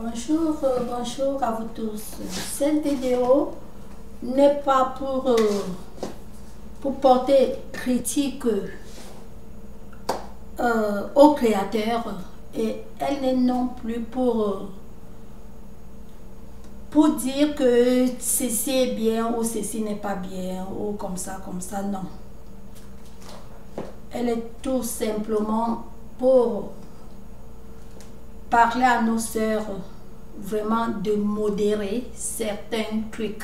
Bonjour à vous tous. Cette vidéo n'est pas pour porter critique au créateur et elle n'est non plus pour dire que ceci est bien ou ceci n'est pas bien ou comme ça, non. Elle est tout simplement pour parler à nos sœurs vraiment de modérer certains trucs,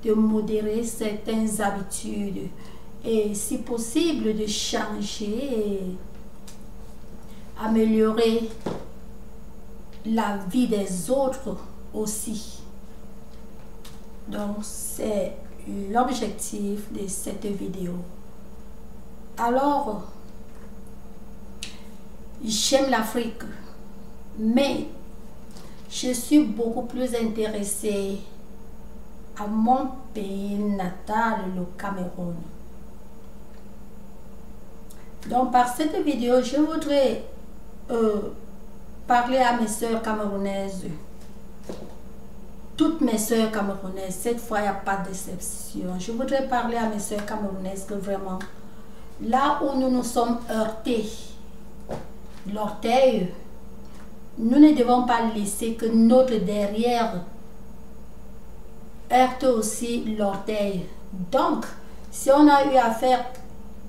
de modérer certaines habitudes et si possible de changer et améliorer la vie des autres aussi. Donc c'est l'objectif de cette vidéo. Alors, j'aime l'Afrique, mais je suis beaucoup plus intéressée à mon pays natal, le Cameroun. Donc par cette vidéo, je voudrais parler à mes sœurs camerounaises, toutes mes sœurs camerounaises. Cette fois, il n'y a pas de déception. Je voudrais parler à mes sœurs camerounaises que vraiment, là où nous nous sommes heurtés, l'orteil, nous ne devons pas laisser que notre derrière heurte aussi l'orteil. Donc, si on a eu à faire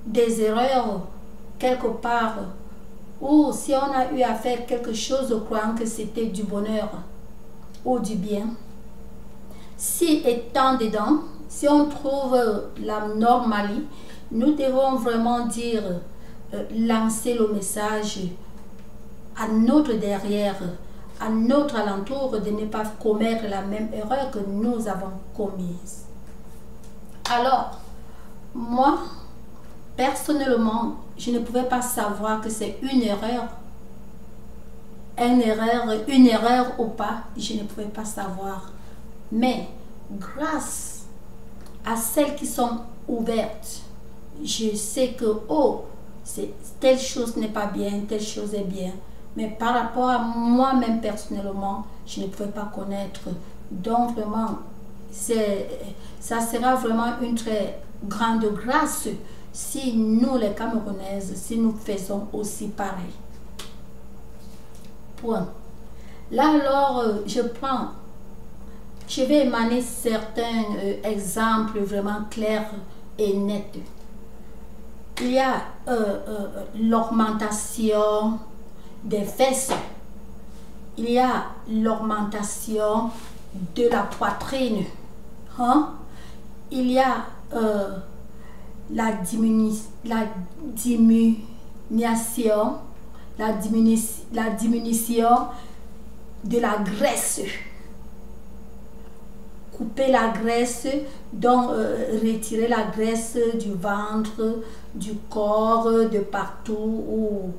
des erreurs quelque part, ou si on a eu à faire quelque chose croyant que c'était du bonheur ou du bien, si étant dedans, si on trouve la normalité, nous devons vraiment dire, lancer le message à notre derrière, à notre alentour, de ne pas commettre la même erreur que nous avons commise. Alors, moi, personnellement, je ne pouvais pas savoir que c'est une erreur ou pas, je ne pouvais pas savoir. Mais grâce à celles qui sont ouvertes, je sais que, oh, telle chose n'est pas bien, telle chose est bien. Mais par rapport à moi-même personnellement, je ne pouvais pas connaître. Donc vraiment, ça sera vraiment une très grande grâce si nous les Camerounaises, si nous faisons aussi pareil. Point. Là alors, je vais émaner certains exemples vraiment clairs et nets. Il y a l'augmentation des fesses, il y a l'augmentation de la poitrine, il y a la diminution de la graisse, couper la graisse, donc retirer la graisse du ventre, du corps, de partout, ou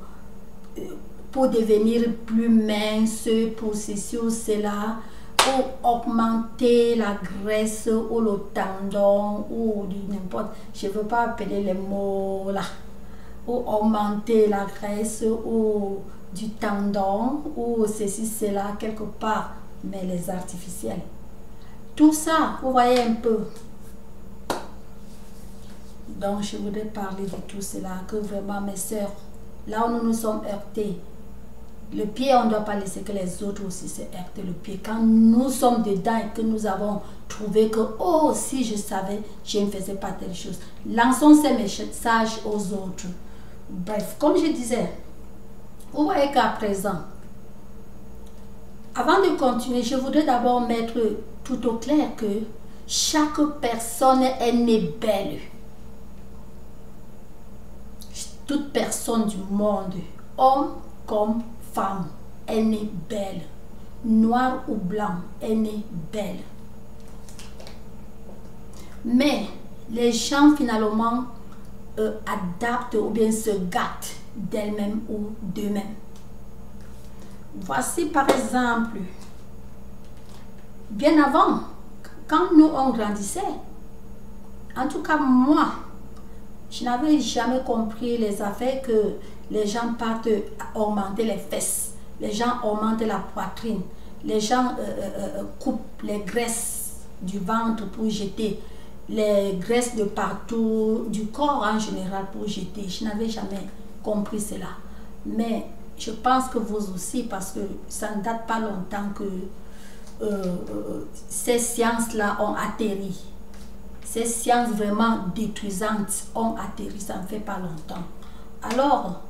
pour devenir plus mince, pour ceci ou cela, ou augmenter la graisse ou le tendon ou n'importe, je ne veux pas appeler les mots là, ou augmenter la graisse ou du tendon ou ceci, cela quelque part, mais les artificiels. Tout ça, vous voyez un peu. Donc je voudrais parler de tout cela, que vraiment mes soeurs, là où nous nous sommes heurtés, le pied, on ne doit pas laisser que les autres aussi se heurtent le pied. Quand nous sommes dedans et que nous avons trouvé que, oh, si je savais, je ne faisais pas telle chose. Lançons ces messages aux autres. Bref, comme je disais, vous voyez qu'à présent, avant de continuer, je voudrais d'abord mettre tout au clair que chaque personne est née belle. Toute personne du monde, homme comme femme, est née belle. Noir ou blanc, est née belle. Mais les gens finalement adaptent ou bien se gâtent d'elles-mêmes ou d'eux-mêmes. Voici par exemple, bien avant, quand nous on grandissait, en tout cas moi, je n'avais jamais compris les affaires que les gens partent augmenter les fesses, les gens augmentent la poitrine, les gens coupent les graisses du ventre pour jeter, les graisses de partout, du corps en général pour jeter. Je n'avais jamais compris cela. Mais je pense que vous aussi, parce que ça ne date pas longtemps que ces sciences-là ont atterri. Ces sciences vraiment détruisantes ont atterri, ça ne fait pas longtemps. Alors,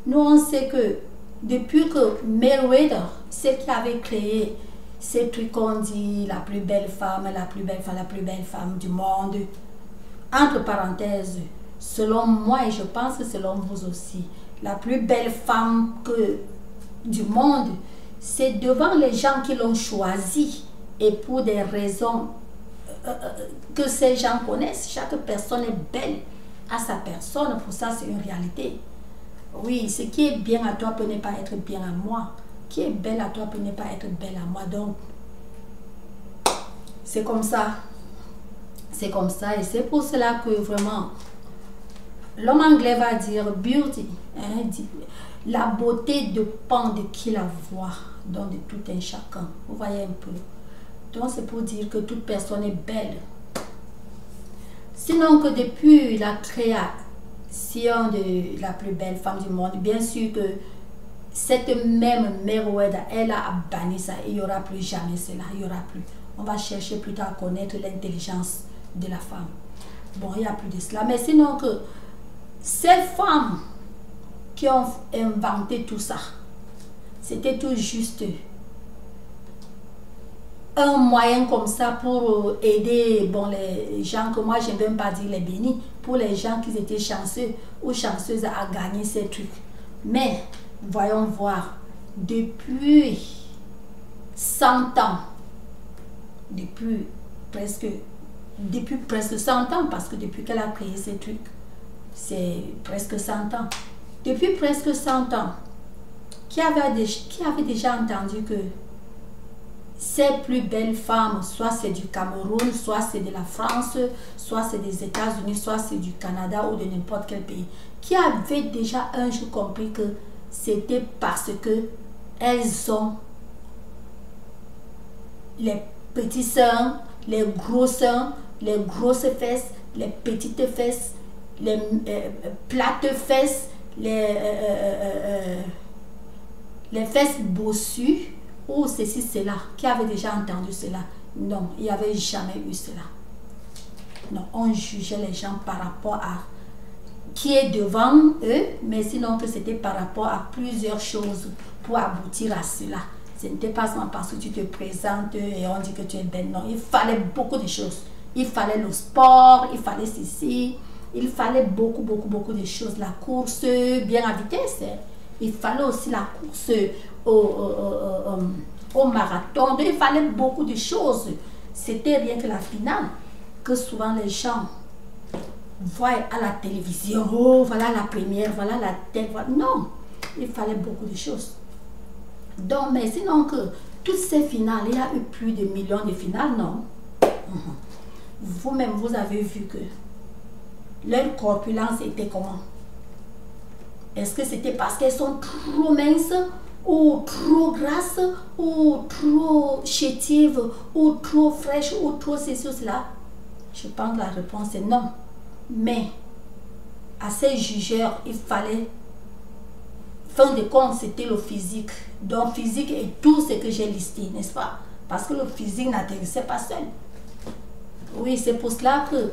nous on sait que depuis que Meriwether, c'est qui avait créé ces trucs qu'on dit la plus belle femme, la plus belle femme, la plus belle femme du monde, entre parenthèses, selon moi et je pense que selon vous aussi, la plus belle femme du monde, c'est devant les gens qui l'ont choisi et pour des raisons que ces gens connaissent. Chaque personne est belle à sa personne, pour ça c'est une réalité. Oui, ce qui est bien à toi peut ne pas être bien à moi. Qui est belle à toi peut ne pas être belle à moi. Donc, c'est comme ça. C'est comme ça. Et c'est pour cela que vraiment, l'homme anglais va dire beauty. Hein, la beauté dépend de qui la voit. Donc, de tout un chacun. Vous voyez un peu. Donc, c'est pour dire que toute personne est belle. Sinon que depuis la création de la plus belle femme du monde, bien sûr que cette même Meriwether, elle a banni ça. Il n'y aura plus jamais cela. Il n'y aura plus. On va chercher plutôt à connaître l'intelligence de la femme. Bon, il n'y a plus de cela. Mais sinon que ces femmes qui ont inventé tout ça, c'était tout juste un moyen comme ça pour aider les gens que moi je n'aime même pas dire les bénis, pour les gens qui étaient chanceux ou chanceuses à gagner ces trucs. Mais voyons voir, depuis 100 ans, depuis presque 100 ans, parce que depuis qu'elle a créé ces trucs, c'est presque 100 ans. Depuis presque 100 ans, qui avait déjà entendu que ces plus belles femmes, soit c'est du Cameroun, soit c'est de la France, soit c'est des États-Unis, soit c'est du Canada ou de n'importe quel pays, qui avait déjà un jour compris que c'était parce que elles ont les petits seins, les gros seins, les grosses fesses, les petites fesses, les plates fesses, les fesses bossues, ou ceci, cela, qui avait déjà entendu cela. Non, il n'y avait jamais eu cela. Non, on jugeait les gens par rapport à qui est devant eux, mais sinon que c'était par rapport à plusieurs choses pour aboutir à cela. Ce n'était pas seulement parce que tu te présentes et on dit que tu es belle. Non, il fallait beaucoup de choses. Il fallait le sport, il fallait ceci, il fallait beaucoup de choses. La course bien à vitesse. Il fallait aussi la course au marathon. Donc, il fallait beaucoup de choses. C'était rien que la finale que souvent les gens voient à la télévision. Oh, voilà la première, voilà la tête. Voilà. Non, il fallait beaucoup de choses. Donc, mais sinon que toutes ces finales, il y a eu plus de millions de finales, non? Vous-même, vous avez vu que leur corpulence était comment? Est-ce que c'était parce qu'elles sont trop minces, ou trop grasses, ou trop chétives, ou trop fraîches, ou trop ceci ou cela? Je pense que la réponse est non. Mais à ces jugeurs, il fallait, fin de compte, c'était le physique. Donc physique et tout ce que j'ai listé, n'est-ce pas? Parce que le physique n'intéressait pas seul. Oui, c'est pour cela que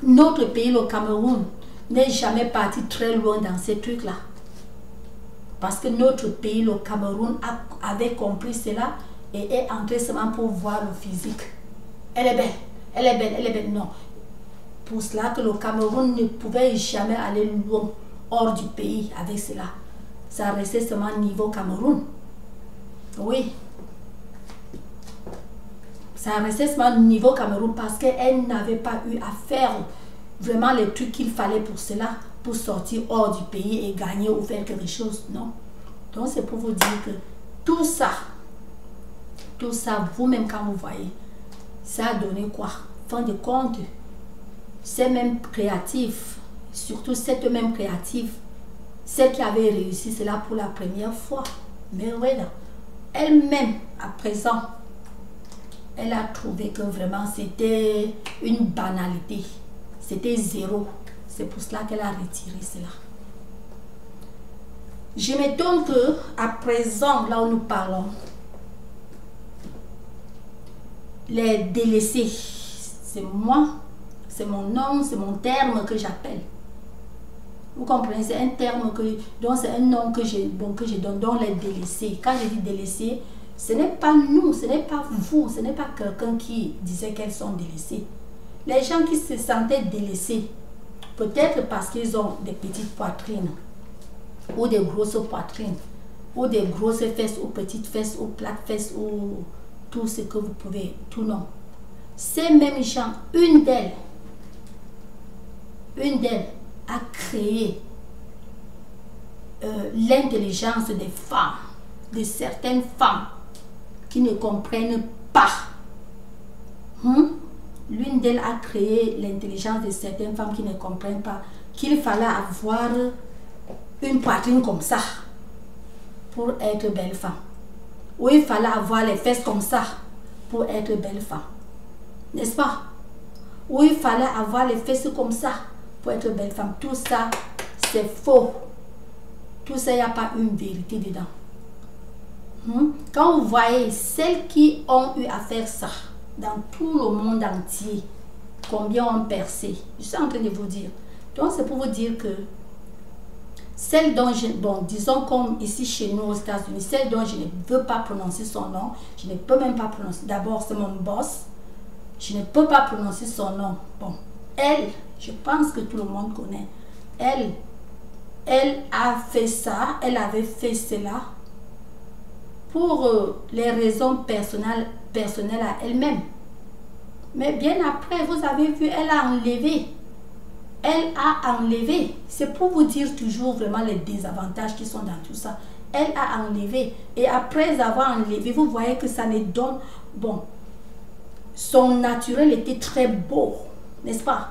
notre pays, le Cameroun, n'est jamais parti très loin dans ces trucs-là. Parce que notre pays, le Cameroun, avait compris cela et est entré seulement pour voir le physique. Elle est belle, elle est belle, elle est belle. Non. Pour cela que le Cameroun ne pouvait jamais aller loin hors du pays avec cela. Ça restait seulement niveau Cameroun. Oui. Ça restait seulement niveau Cameroun parce qu'elle n'avait pas eu à faire vraiment les trucs qu'il fallait pour cela, pour sortir hors du pays et gagner ou faire quelque chose, non. Donc c'est pour vous dire que tout ça vous-même quand vous voyez, ça a donné quoi? Fin de compte, ces mêmes créatifs, surtout cette même créative, celle qui avait réussi cela pour la première fois, Meriwether, elle-même, à présent, elle a trouvé que vraiment c'était une banalité. C'était zéro. C'est pour cela qu'elle a retiré cela. Je m'étonne que, à présent, là où nous parlons, les délaissés, c'est moi, c'est mon nom, c'est mon terme que j'appelle. Vous comprenez, c'est un terme donc c'est un nom que je donne, donc les délaissés. Quand je dis délaissés, ce n'est pas nous, ce n'est pas vous, ce n'est pas quelqu'un qui disait qu'elles sont délaissées. Les gens qui se sentaient délaissés, peut-être parce qu'ils ont des petites poitrines, ou des grosses poitrines, ou des grosses fesses, ou petites fesses, ou plates fesses, ou tout ce que vous pouvez, tout non. Ces mêmes gens, une d'elles a créé l'intelligence des femmes, de certaines femmes qui ne comprennent pas. L'une d'elles a créé l'intelligence de certaines femmes qui ne comprennent pas qu'il fallait avoir une poitrine comme ça pour être belle femme. Ou il fallait avoir les fesses comme ça pour être belle femme. N'est-ce pas? Ou il fallait avoir les fesses comme ça pour être belle femme. Tout ça, c'est faux. Tout ça, il n'y a pas une vérité dedans. Quand vous voyez celles qui ont eu à faire ça dans tout le monde entier, combien ont percé, je suis en train de vous dire. Donc, c'est pour vous dire que celle dont disons comme ici chez nous aux États-Unis, celle dont je ne veux pas prononcer son nom, je ne peux même pas prononcer. D'abord, c'est mon boss. Je ne peux pas prononcer son nom. Bon, elle, je pense que tout le monde connaît. Elle a fait ça, elle avait fait cela pour les raisons personnelles à elle-même. Mais bien après, vous avez vu, elle a enlevé. Elle a enlevé. C'est pour vous dire toujours vraiment les désavantages qui sont dans tout ça. Elle a enlevé. Et après avoir enlevé, vous voyez que ça ne donne... Bon, son naturel était très beau, n'est-ce pas?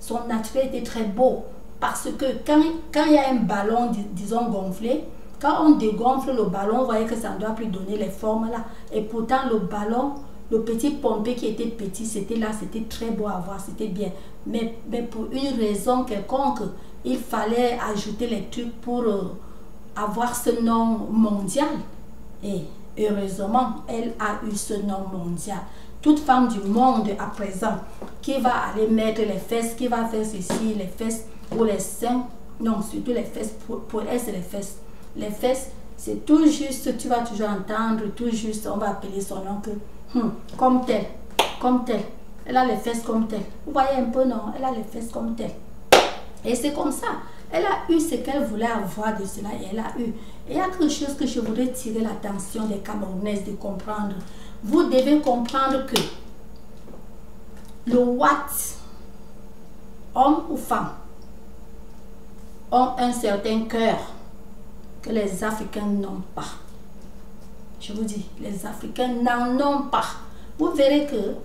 Son naturel était très beau. Parce que quand il y a un ballon, disons, gonflé, quand on dégonfle le ballon, vous voyez que ça ne doit plus donner les formes là. Et pourtant, le ballon, le petit pompé qui était petit, c'était là, c'était très beau à voir, c'était bien. Mais pour une raison quelconque, il fallait ajouter les trucs pour avoir ce nom mondial. Et heureusement, elle a eu ce nom mondial. Toute femme du monde à présent qui va aller mettre les fesses, qui va faire ceci, les fesses ou les seins, non, surtout les fesses, pour elle c'est les fesses. Les fesses, c'est tout juste, tu vas toujours entendre, tout juste, on va appeler son nom que, comme tel, elle a les fesses comme tel. Vous voyez un peu, non, elle a les fesses comme tel. Et c'est comme ça. Elle a eu ce qu'elle voulait avoir de cela et elle a eu. Et il y a quelque chose que je voudrais tirer l'attention des Camerounaises de comprendre. Vous devez comprendre que le Watt, homme ou femme, ont un certain cœur que les Africains n'ont pas. Je vous dis, les Africains n'en ont pas. Vous verrez que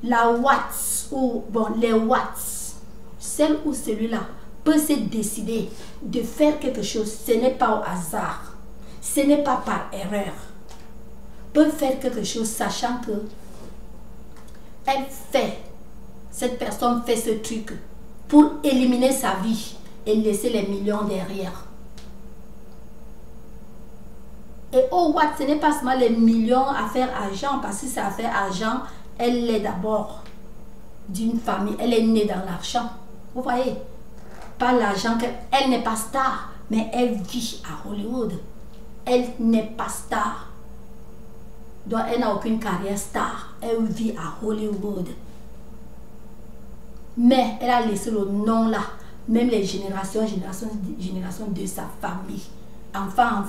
la Watt, ou bon, les Watts, celle ou celui-là, peut se décider de faire quelque chose. Ce n'est pas au hasard. Ce n'est pas par erreur. Peut faire quelque chose sachant que cette personne fait ce truc pour éliminer sa vie et laisser les millions derrière. Et au Watt, ce n'est pas seulement les millions à faire argent, parce que ça fait argent, elle est d'abord d'une famille, elle est née dans l'argent. Vous voyez, pas l'argent, elle n'est pas star, mais elle vit à Hollywood. Elle n'est pas star. Donc elle n'a aucune carrière star, elle vit à Hollywood. Mais elle a laissé le nom là, même les générations de sa famille. Enfants,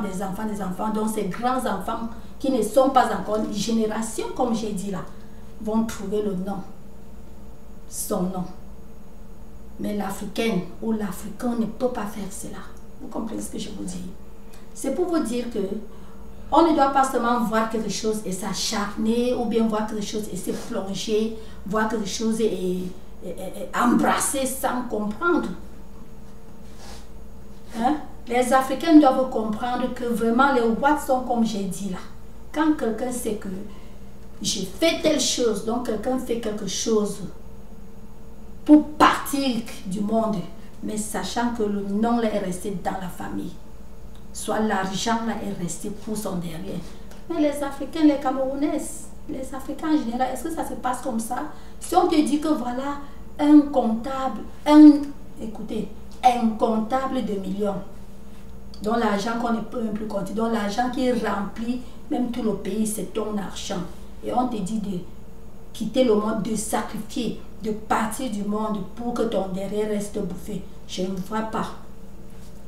des enfants, donc ces grands enfants qui ne sont pas encore une génération, comme j'ai dit là, vont trouver le nom, son nom. Mais l'Africaine ou l'Africain ne peut pas faire cela. Vous comprenez ce que je vous dis? C'est pour vous dire que on ne doit pas seulement voir quelque chose et s'acharner, ou bien voir quelque chose et se plonger, voir quelque chose et embrasser sans comprendre. Hein? Les Africains doivent comprendre que vraiment les watts sont comme j'ai dit là. Quand quelqu'un sait que j'ai fait telle chose, donc quelqu'un fait quelque chose pour partir du monde, mais sachant que le nom là est resté dans la famille, soit l'argent là est resté pour son derrière. Mais les Africains, les Camerounais, les Africains en général, est-ce que ça se passe comme ça? Si on te dit que voilà un comptable, écoutez, un comptable de millions, dont l'argent qu'on ne peut même plus compter, dont l'argent qui remplit même tout le pays, c'est ton argent. Et on te dit de quitter le monde, de sacrifier, de partir du monde pour que ton derrière reste bouffé. Je ne vois pas.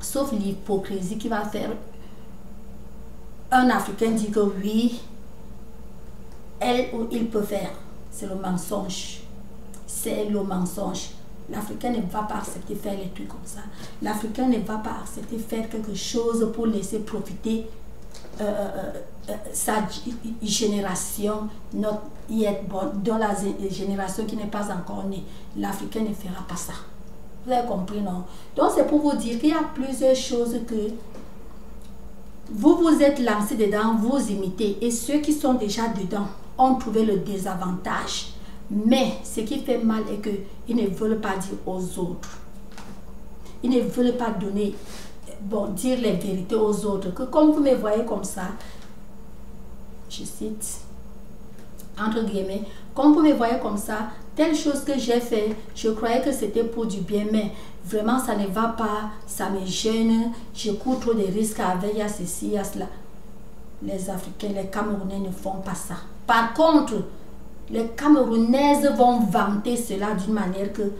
Sauf l'hypocrisie qui va faire un Africain dit que oui, elle ou il peut faire. C'est le mensonge. C'est le mensonge. L'Africain ne va pas accepter faire les trucs comme ça. L'Africain ne va pas accepter faire quelque chose pour laisser profiter sa génération, dans la génération qui n'est pas encore née. L'Africain ne fera pas ça. Vous avez compris, non? Donc c'est pour vous dire qu'il y a plusieurs choses que vous vous êtes lancé dedans, vous imitez, et ceux qui sont déjà dedans ont trouvé le désavantage. Mais ce qui fait mal est qu'ils ne veulent pas dire aux autres. Ils ne veulent pas donner, dire les vérités aux autres. Que comme vous me voyez comme ça, je cite, entre guillemets, comme vous me voyez comme ça, telle chose que j'ai fait, je croyais que c'était pour du bien, mais vraiment ça ne va pas, ça me gêne, je cours trop de risques avec, il y a ceci, il y a cela. Les Africains, les Camerounais ne font pas ça. Par contre, les Camerounaises vont vanter cela d'une manière que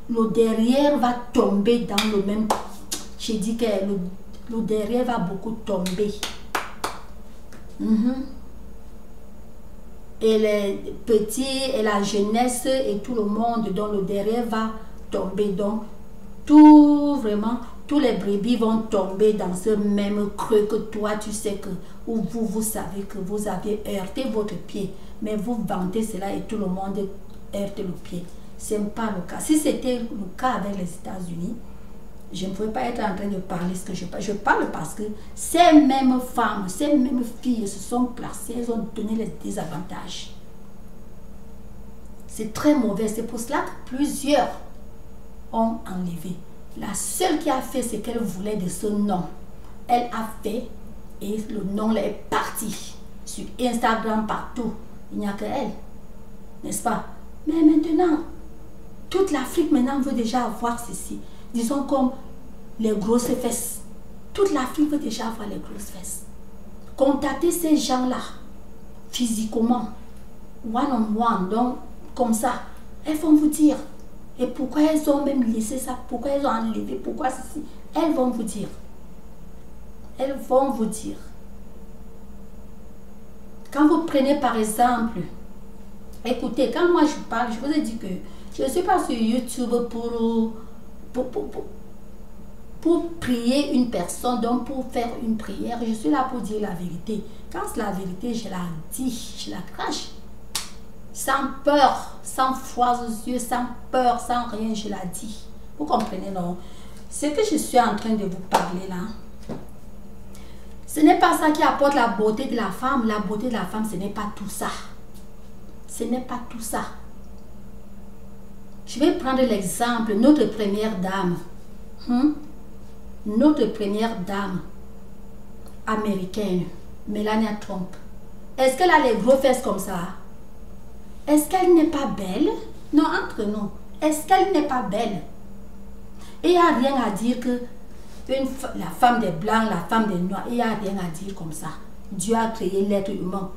le derrière va tomber dans le même... J'ai dit que le derrière va beaucoup tomber. Et les petits et la jeunesse et tout le monde dont le derrière va tomber. Donc, tous les brebis vont tomber dans ce même creux que toi, tu sais que, où vous savez que vous avez heurté votre pied. Mais vous vantez cela et tout le monde heurte le pied. Ce n'est pas le cas. Si c'était le cas avec les États-Unis, je ne pouvais pas être en train de parler ce que je parle. Je parle parce que ces mêmes femmes, ces mêmes filles se sont placées, elles ont donné les désavantages. C'est très mauvais. C'est pour cela que plusieurs ont enlevé. La seule qui a fait ce qu'elle voulait de ce nom, elle a fait et le nom là est parti sur Instagram partout. Il n'y a que elle, n'est-ce pas? Mais maintenant, toute l'Afrique maintenant veut déjà avoir ceci. Disons comme les grosses fesses. Toute l'Afrique veut déjà avoir les grosses fesses. Contactez ces gens-là, physiquement, one-on-one, donc comme ça, elles vont vous dire. Et pourquoi elles ont même laissé ça? Pourquoi elles ont enlevé? Pourquoi ceci? Elles vont vous dire. Elles vont vous dire. Quand vous prenez par exemple, écoutez, quand moi je parle, je vous ai dit que je ne suis pas sur YouTube pour prier une personne, donc pour faire une prière. Je suis là pour dire la vérité. Quand c'est la vérité, je la dis, je la crache. Sans peur, sans froid aux yeux, sans peur, sans rien, je la dis. Vous comprenez, non? Ce que je suis en train de vous parler là, ce n'est pas ça qui apporte la beauté de la femme. La beauté de la femme, ce n'est pas tout ça. Ce n'est pas tout ça. Je vais prendre l'exemple, notre première dame. Notre première dame américaine, Melania Trump. Est-ce qu'elle a les gros fesses comme ça? Est-ce qu'elle n'est pas belle? Non, entre nous. Est-ce qu'elle n'est pas belle? Et il n'y a rien à dire que la femme des blancs, la femme des noirs, il n'y a rien à dire comme ça. Dieu a créé l'être humain.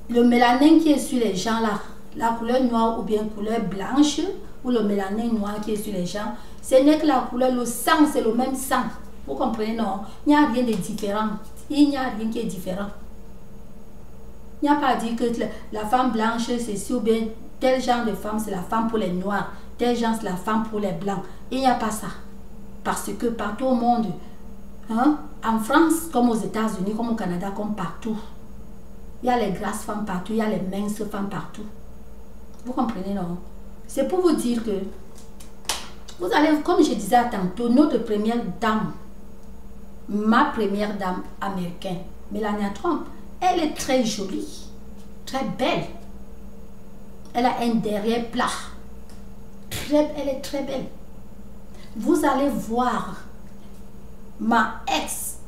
Le mélanin qui est sur les gens là, la couleur noire ou bien couleur blanche, ou le mélanin noir qui est sur les gens, ce n'est que la couleur, le sang, c'est le même sang. Vous comprenez, non? Il n'y a rien de différent. Il n'y a rien qui est différent. Il n'y a pas à dire que la femme blanche, c'est si ou bien tel genre de femme, c'est la femme pour les noirs, tel genre, c'est la femme pour les blancs. Il n'y a pas ça. Parce que partout au monde, en France, comme aux États-Unis, comme au Canada, comme partout, il y a les grasses femmes partout, il y a les minces femmes partout. Vous comprenez, non? C'est pour vous dire que Vous allez, comme je disais tantôt, notre première dame, ma première dame américaine, Melania Trump, elle est très jolie, très belle. Elle a un derrière plat. Elle est très belle. Vous allez voir ma ex-femme,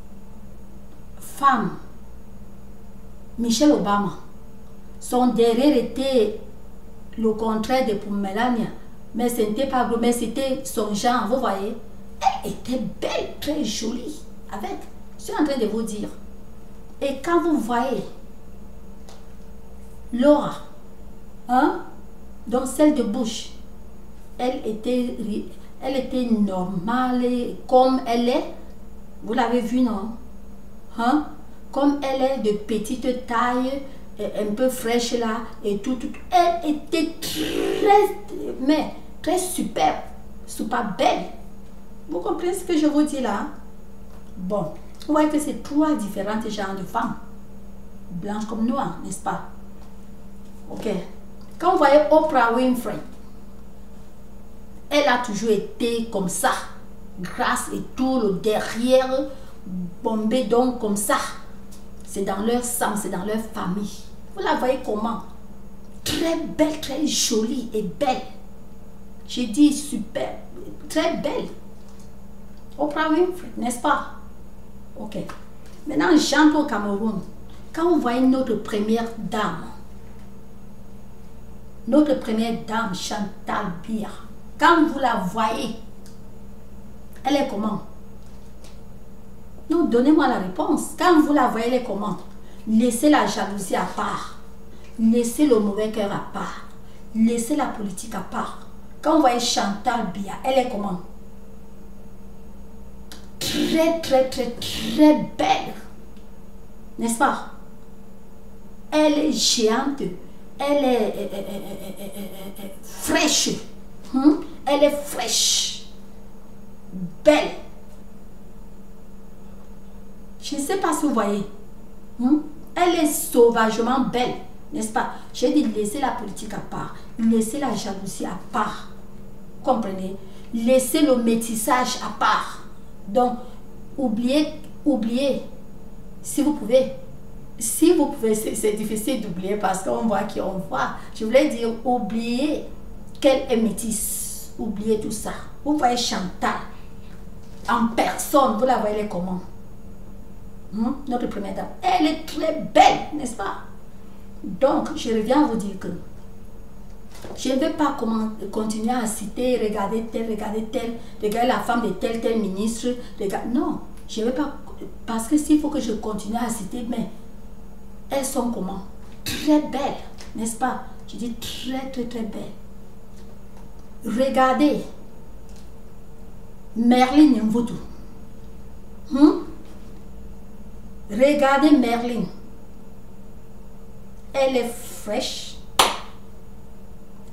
Michelle Obama. Son derrière était le contraire de pour Melania. Mais ce n'était pas gros, mais c'était son genre, vous voyez. Elle était belle, très jolie. Avec, je suis en train de vous dire. Et quand vous voyez Laura, hein, donc celle de Bush, elle était normale comme elle est. Vous l'avez vu, non? Hein? Comme elle est de petite taille, un peu fraîche là, et tout. Elle était très superbe, super belle. Vous comprenez ce que je vous dis là? Bon, vous voyez que c'est trois différents genres de femmes. Blanches comme noires, n'est-ce pas? Ok. Quand vous voyez Oprah Winfrey, elle a toujours été comme ça, grâce et tout, le derrière, bombé donc comme ça. C'est dans leur sang, c'est dans leur famille. Vous la voyez comment? Très belle, très jolie et belle. J'ai dit super, très belle. Oprah Winfrey, n'est-ce pas? Ok. Maintenant, j'entre au Cameroun. Quand vous voyez notre première dame, Chantal Biya, quand vous la voyez, elle est comment? Non, donnez-moi la réponse. Quand vous la voyez, elle est comment? Laissez la jalousie à part. Laissez le mauvais cœur à part. Laissez la politique à part. Quand vous voyez Chantal Biya, elle est comment? Très belle. N'est-ce pas? Elle est géante. Elle est fraîche. Elle est fraîche. Belle. Je ne sais pas si vous voyez. Elle est sauvagement belle. N'est-ce pas? J'ai dit laissez la politique à part. Laissez la jalousie à part. Vous comprenez? Laissez le métissage à part. Donc, oubliez, si vous pouvez. Si vous pouvez, c'est difficile d'oublier parce qu'on voit qui on voit. Je voulais dire, oubliez qu'elle est métisse. Oubliez tout ça. Vous voyez Chantal en personne, vous la voyez comment? Notre première dame. Elle est très belle, n'est-ce pas? Donc, je reviens à vous dire que je ne vais pas continuer à citer, regarder tel, regarder la femme de tel ministre. Non, je ne vais pas. Parce que s'il faut que je continue à citer, mais elles sont comment? Très belles, n'est-ce pas? Je dis très belles. Regardez Merlin Mvutu. Regardez Merlin. Elle est fraîche.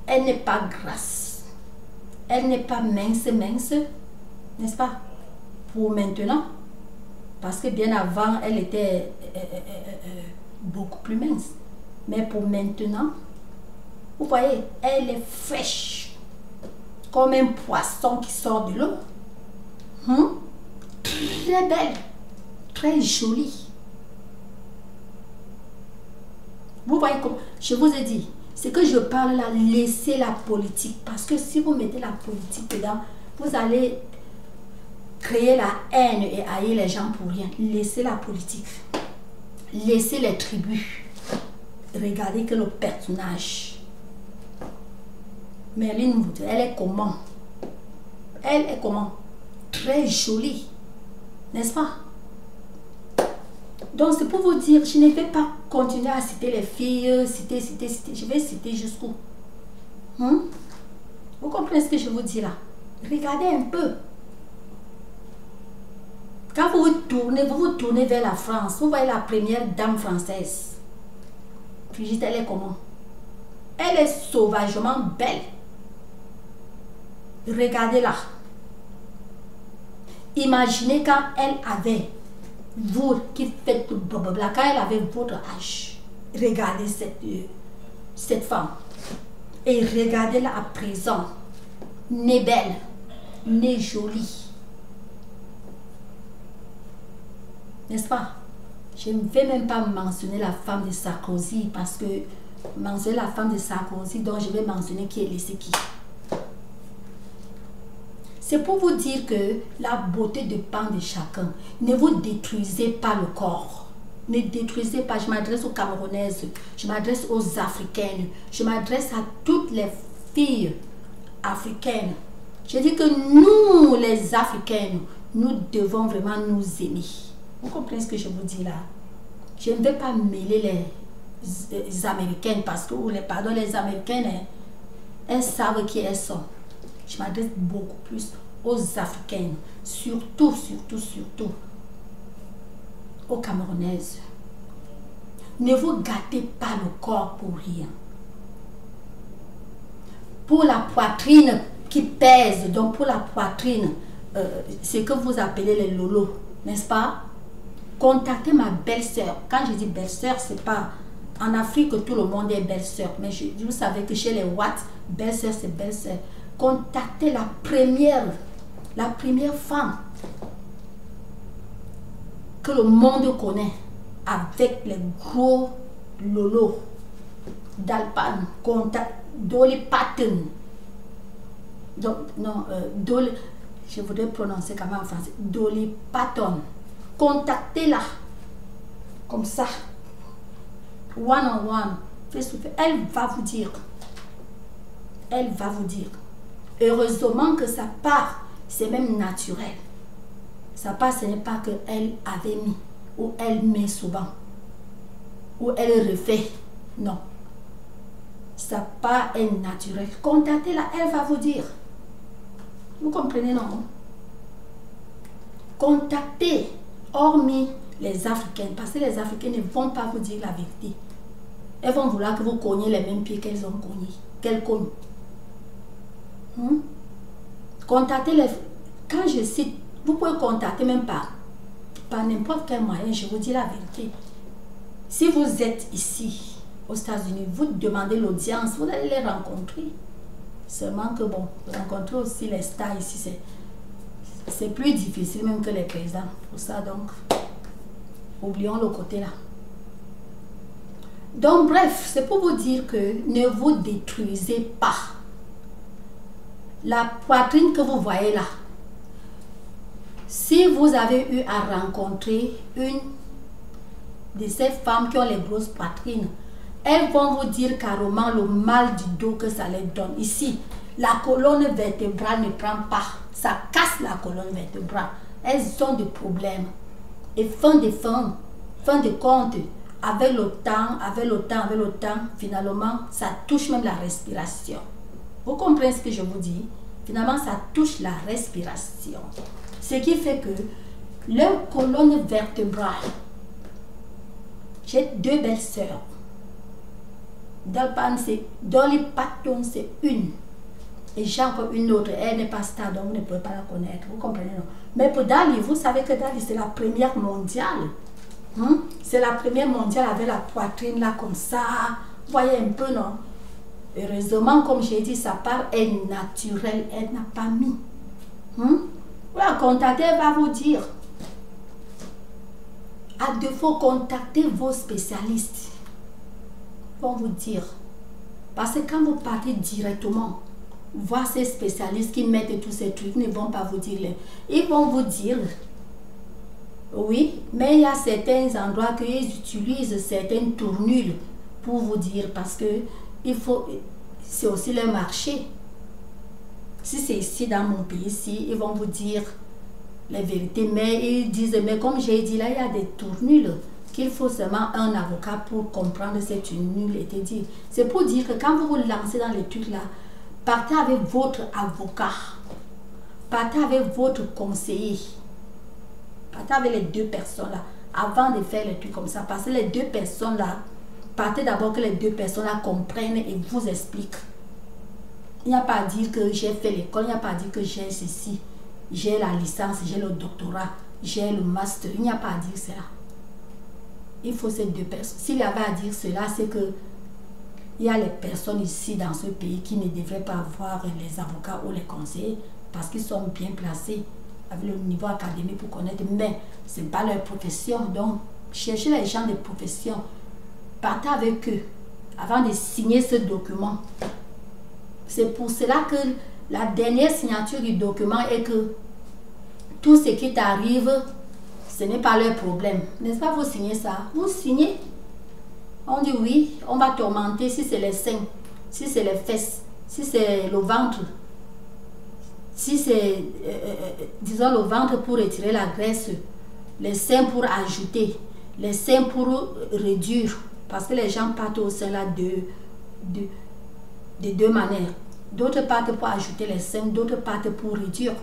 Elle n'est pas grasse. Elle n'est pas mince, n'est-ce pas? Pour maintenant. Parce que bien avant, elle était beaucoup plus mince. Mais pour maintenant, vous voyez, elle est fraîche. Comme un poisson qui sort de l'eau. Très belle. Très jolie. Vous voyez comme je vous ai dit, ce que je parle là, laissez la politique. Parce que si vous mettez la politique dedans, vous allez créer la haine et haïr les gens pour rien. Laissez la politique. Laissez les tribus. Regardez que le personnage. Merlin, elle est comment? Elle est comment? Très jolie. N'est-ce pas? Donc c'est pour vous dire, je ne vais pas continuer à citer les filles, citer. Je vais citer jusqu'où? Vous comprenez ce que je vous dis là? Regardez un peu. Quand vous vous tournez vers la France, vous voyez la première dame française. Brigitte, elle est comment? Elle est sauvagement belle. Regardez-la. Imaginez quand elle avait, vous qui faites blablabla, quand elle avait votre âge. Regardez cette femme. Et regardez-la à présent. Née belle. née jolie. N'est-ce pas? Je ne vais même pas mentionner la femme de Sarkozy parce que mentionner la femme de Sarkozy, donc je vais mentionner qui est laissé qui. C'est pour vous dire que la beauté dépend de chacun. Ne vous détruisez pas le corps. Ne détruisez pas. Je m'adresse aux Camerounaises, je m'adresse aux Africaines, je m'adresse à toutes les filles africaines. Je dis que nous, les Africaines, nous devons vraiment nous aimer. Vous comprenez ce que je vous dis là? Je ne vais pas mêler les Américaines parce que, les Américaines, elles savent qui elles sont. Je m'adresse beaucoup plus aux Africaines, surtout aux Camerounaises. Ne vous gâtez pas le corps pour rien. Pour la poitrine qui pèse, donc pour la poitrine, ce que vous appelez les lolos, n'est-ce pas? Contactez ma belle-sœur. Quand je dis belle-sœur, c'est pas en Afrique que tout le monde est belle-sœur, mais vous savez que chez les Watts, belle-sœur c'est belle-sœur. Contactez la première femme que le monde connaît avec les gros lolos d'Alpan, Dolly Parton. Donc, non, Dolly, je voudrais prononcer comment en français, Dolly Parton. Contactez-la comme ça, one on one, face to face. Elle va vous dire. Elle va vous dire. Heureusement que sa part, c'est même naturel. Sa part, ce n'est pas qu'elle avait mis, ou elle met souvent, ou elle refait. Non. Sa part est naturelle. Contactez-la, elle va vous dire. Vous comprenez, non? Contactez, hormis les Africaines, parce que les Africaines ne vont pas vous dire la vérité. Elles vont vouloir que vous cogniez les mêmes pieds qu'elles ont cogné, qu'elles cognent. Contactez les... Quand je cite, vous pouvez contacter même par n'importe quel moyen, je vous dis la vérité. Si vous êtes ici, aux États-Unis, vous demandez l'audience, vous allez les rencontrer. Seulement que bon, rencontrer aussi les stars ici, c'est plus difficile même que les présidents. Pour ça, donc, oublions le côté là. Donc, bref, c'est pour vous dire que ne vous détruisez pas. La poitrine que vous voyez là, si vous avez eu à rencontrer une de ces femmes qui ont les grosses poitrines, elles vont vous dire carrément le mal du dos que ça les donne. Ici, la colonne vertébrale ne prend pas. Ça casse la colonne vertébrale. Elles ont des problèmes. Et fin de compte, avec le temps, finalement, ça touche même la respiration. Vous comprenez ce que je vous dis? Finalement, ça touche la respiration. Ce qui fait que leur colonne vertébrale, j'ai deux belles sœurs. Dolly Parton, c'est une. Et j'ai encore une autre. Elle n'est pas star, donc vous ne pouvez pas la connaître. Vous comprenez, non? Mais pour Dali, vous savez que Dali, c'est la première mondiale. C'est la première mondiale avec la poitrine là comme ça. Vous voyez un peu, non? Heureusement, comme j'ai dit, sa part est naturelle. Elle n'a pas mis. Vous la contactez, elle va vous dire. À défaut, contactez vos spécialistes. Ils vont vous dire. Parce que quand vous partez directement voir ces spécialistes qui mettent tous ces trucs, ils ne vont pas vous dire. Ils vont vous dire, oui, mais il y a certains endroits qu'ils utilisent certaines tournules pour vous dire, parce que c'est aussi le marché. Si c'est ici dans mon pays, ici, ils vont vous dire les vérités, mais ils disent, mais comme j'ai dit là, il y a des tournules qu'il faut seulement un avocat pour comprendre cette tournule et te dire. C'est pour dire que quand vous vous lancez dans les trucs là, partez avec votre avocat, partez avec votre conseiller, partez avec les deux personnes là, avant de faire les trucs comme ça, parce que les deux personnes là, partez d'abord que les deux personnes là comprennent et vous expliquent. Il n'y a pas à dire que j'ai fait l'école, il n'y a pas à dire que j'ai ceci, j'ai la licence, j'ai le doctorat, j'ai le master, il n'y a pas à dire cela. Il faut ces deux personnes. S'il y avait à dire cela, c'est que il y a les personnes ici dans ce pays qui ne devraient pas avoir les avocats ou les conseillers. parce qu'ils sont bien placés avec le niveau académique pour connaître, mais ce n'est pas leur profession. Donc, cherchez les gens de profession, partez avec eux avant de signer ce document. C'est pour cela que la dernière signature du document est que tout ce qui t'arrive, ce n'est pas leur problème. N'est-ce pas, vous signez ça? Vous signez. On dit oui, on va t'augmenter si c'est les seins, si c'est les fesses, si c'est le ventre, si c'est, disons, le ventre pour retirer la graisse, les seins pour ajouter, les seins pour réduire, parce que les gens partent au sein là de deux manières. D'autres partent pour ajouter les seins, d'autres partent pour réduire.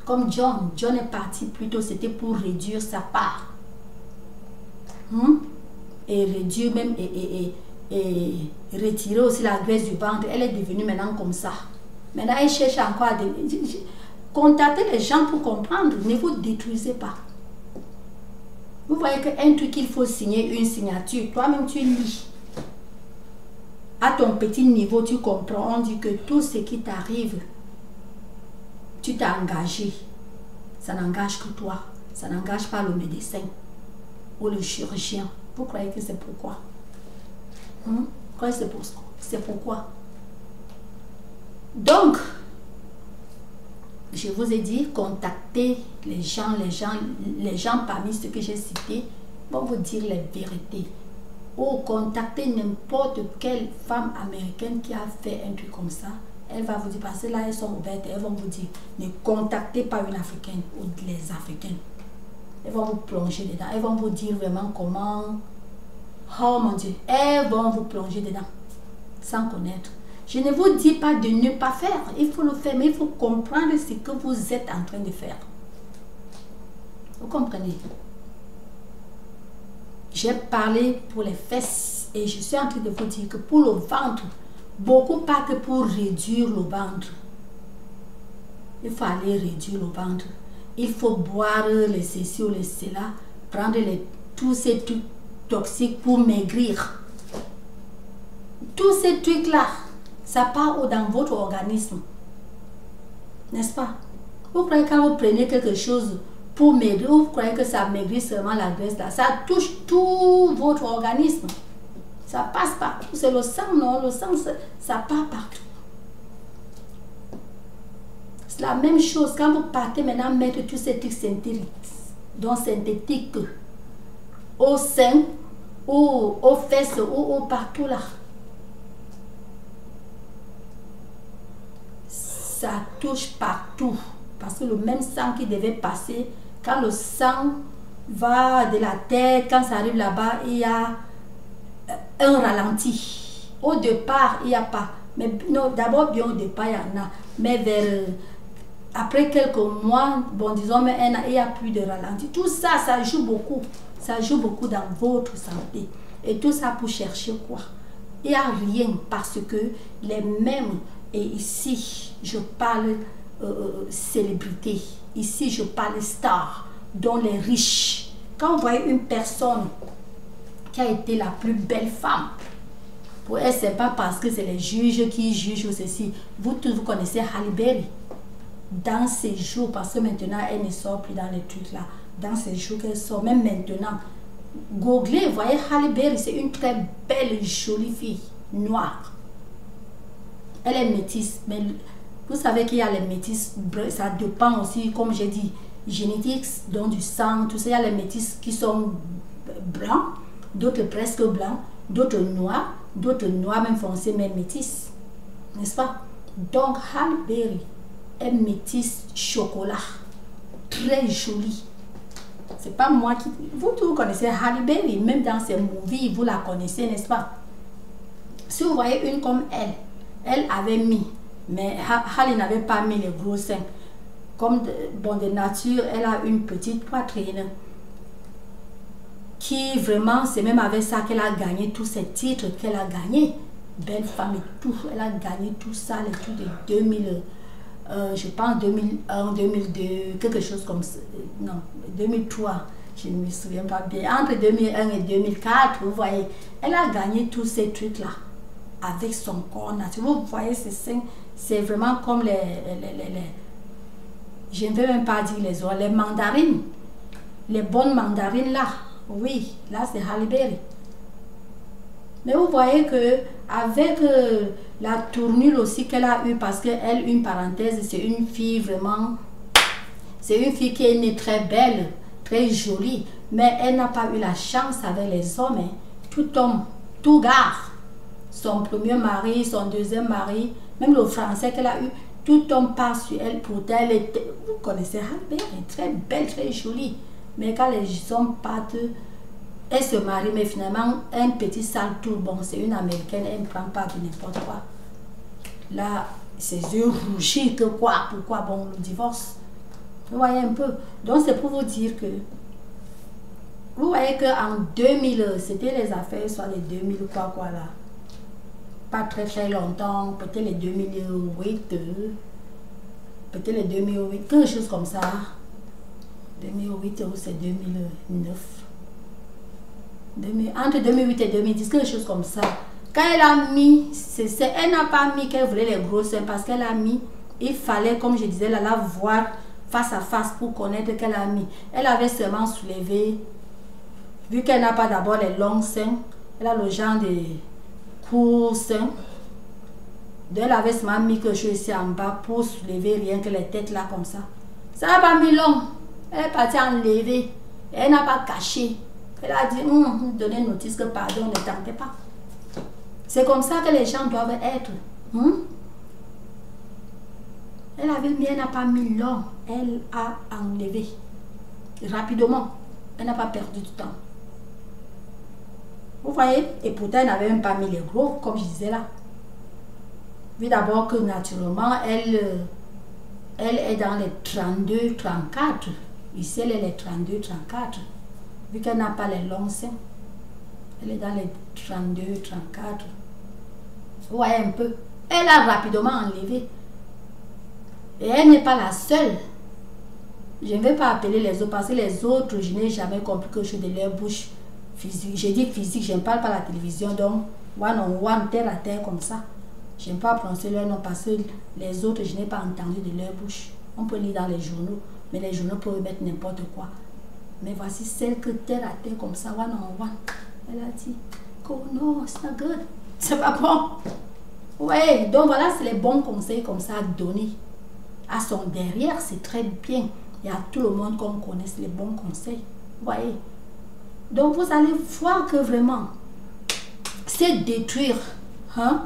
Comme John est parti plutôt, c'était pour réduire sa part. Et réduire même et retirer aussi la graisse du ventre. Elle est devenue maintenant comme ça. Maintenant, elle cherche encore à contacter les gens pour comprendre. Ne vous détruisez pas. Vous voyez qu'un truc qu'il faut signer, une signature, toi-même tu lis. À ton petit niveau, tu comprends. On dit que tout ce qui t'arrive, tu t'es engagé. Ça n'engage que toi. Ça n'engage pas le médecin ou le chirurgien. Vous croyez que c'est pourquoi? Vous croyez que c'est pourquoi? Donc, je vous ai dit, contactez les gens parmi ceux que j'ai cités vont vous dire les vérités. Ou contactez n'importe quelle femme américaine qui a fait un truc comme ça. Elle va vous dire, parce que là, elles sont ouvertes, elles vont vous dire, ne contactez pas une Africaine ou les Africaines. Elles vont vous plonger dedans. Elles vont vous dire vraiment comment... Oh mon Dieu, elles vont vous plonger dedans, sans connaître. Je ne vous dis pas de ne pas faire. Il faut le faire, mais il faut comprendre ce que vous êtes en train de faire. Vous comprenez? J'ai parlé pour les fesses et je suis en train de vous dire que pour le ventre, beaucoup partent pour réduire le ventre. Il faut aller réduire le ventre. Il faut boire les ceci ou les cela, prendre tous ces trucs toxiques pour maigrir. Tous ces trucs-là, ça part dans votre organisme. N'est-ce pas? Vous croyez que quand vous prenez quelque chose pour maigrir, vous croyez que ça maigrit seulement la graisse là? Ça touche tout votre organisme. Ça passe partout. C'est le sang, non? Le sang, ça part partout. C'est la même chose quand vous partez maintenant mettre tous ces trucs synthétiques au sein, ou aux fesses, ou partout là. Ça touche partout. Parce que le même sang qui devait passer, quand le sang va de la tête, quand ça arrive là-bas, il y a un ralenti. Au départ, il n'y a pas. Mais non, d'abord, bien au départ, il y en a. Mais après quelques mois, bon, disons, mais il n'y a plus de ralenti. Tout ça, ça joue beaucoup. Ça joue beaucoup dans votre santé. Et tout ça pour chercher quoi? Il n'y a rien parce que les mêmes, et ici, je parle célébrité. Ici, je parle star, dont les riches. Quand vous voyez une personne qui a été la plus belle femme, pour elle, ce n'est pas parce que c'est les juges qui jugent ou ceci. Vous tous, vous connaissez Halle Berry. Dans ces jours, parce que maintenant, elle ne sort plus dans les trucs là. Dans ces jours qu'elle sort, même maintenant, googlez, voyez Halle Berry, c'est une très belle, jolie fille, noire. Elle est métisse, mais vous savez qu'il y a les métisses, ça dépend aussi, comme j'ai dit, génétique, donc du sang, tout ça. Il y a les métisses qui sont blancs, d'autres presque blancs, d'autres noirs même foncés, mais métisses. N'est-ce pas? Donc, Halle Berry est métisse chocolat, très jolie. C'est pas moi qui... Vous tous connaissez Halle Berry, même dans ses movies, vous la connaissez, n'est-ce pas? Si vous voyez une comme elle avait mis, mais Halle n'avait pas mis les gros seins. Comme de nature, elle a une petite poitrine qui vraiment, c'est même avec ça qu'elle a gagné tous ces titres qu'elle a gagnés. Belle femme et tout, elle a gagné tout ça, les trucs de 2000, je pense 2001, 2002, quelque chose comme ça, non, 2003, je ne me souviens pas bien. Entre 2001 et 2004, vous voyez, elle a gagné tous ces trucs-là avec son corps naturel. Vous voyez ces seins, c'est vraiment comme je ne veux même pas dire les autres, les mandarines. Les bonnes mandarines là. Oui, là c'est Halle Berry. Mais vous voyez que avec la tournure aussi qu'elle a eue, parce qu'elle, une parenthèse, c'est une fille vraiment, c'est une fille qui est née très belle, très jolie, mais elle n'a pas eu la chance avec les hommes. Hein. Tout homme, tout gars, son premier mari, son deuxième mari, même le français qu'elle a eu, tout homme passe sur elle. Pourtant, elle était, vous connaissez Halle Berry, très belle, très jolie. Mais quand les hommes partent, elle se marie, mais finalement, un petit sale tout bon, c'est une américaine, elle ne prend pas de n'importe quoi. Là, ses yeux rougis, que quoi, pourquoi, bon, le divorce. Vous voyez un peu. Donc, c'est pour vous dire que, vous voyez qu'en 2000, c'était les affaires, soit les 2000 quoi là. Pas très longtemps, peut-être les 2008, peut-être les 2008, quelque chose comme ça. 2008 ou c'est 2009. Entre 2008 et 2010, quelque chose comme ça. Quand elle a mis, elle n'a pas mis qu'elle voulait les gros seins, parce qu'elle a mis, il fallait, comme je disais, la voir face à face pour connaître qu'elle a mis. Elle avait seulement soulevé, vu qu'elle n'a pas d'abord les longs seins, elle a le genre de courts seins. Elle avait seulement mis quelque chose ici en bas pour soulever rien que les têtes là comme ça. Ça n'a pas mis long. Elle est partie enlever. Elle n'a pas caché. Elle a dit, donnez notice que pardon, ne tentez pas. C'est comme ça que les gens doivent être. Elle avait mis, elle n'a pas mis long. Elle a enlevé. Rapidement. Elle n'a pas perdu du temps. Vous voyez? Et pourtant, elle n'avait même pas mis les gros, comme je disais là. Vu d'abord que naturellement, elle est dans les 32, 34. Ici, elle est les 32, 34. Vu qu'elle n'a pas les longs seins. Elle est dans les 32, 34. Vous voyez un peu. Elle a rapidement enlevé. Et elle n'est pas la seule. Je ne vais pas appeler les autres parce que les autres, je n'ai jamais compris que je suis de leur bouche physique. J'ai dit physique, je ne parle pas à la télévision. Donc, one on one, terre à terre comme ça. Je n'aime pas prononcer leur nom parce que les autres, je n'ai pas entendu de leur bouche. On peut lire dans les journaux, mais les journaux peuvent mettre n'importe quoi. Mais voici celle que terre à terre comme ça, one on one. Elle a dit, oh no, it's not good. C'est pas bon. Ouais, donc voilà, c'est les bons conseils comme ça à donner. À son derrière, c'est très bien. Il y a tout le monde qu'on connaisse les bons conseils. Vous voyez. Donc vous allez voir que vraiment, c'est détruire. Hein?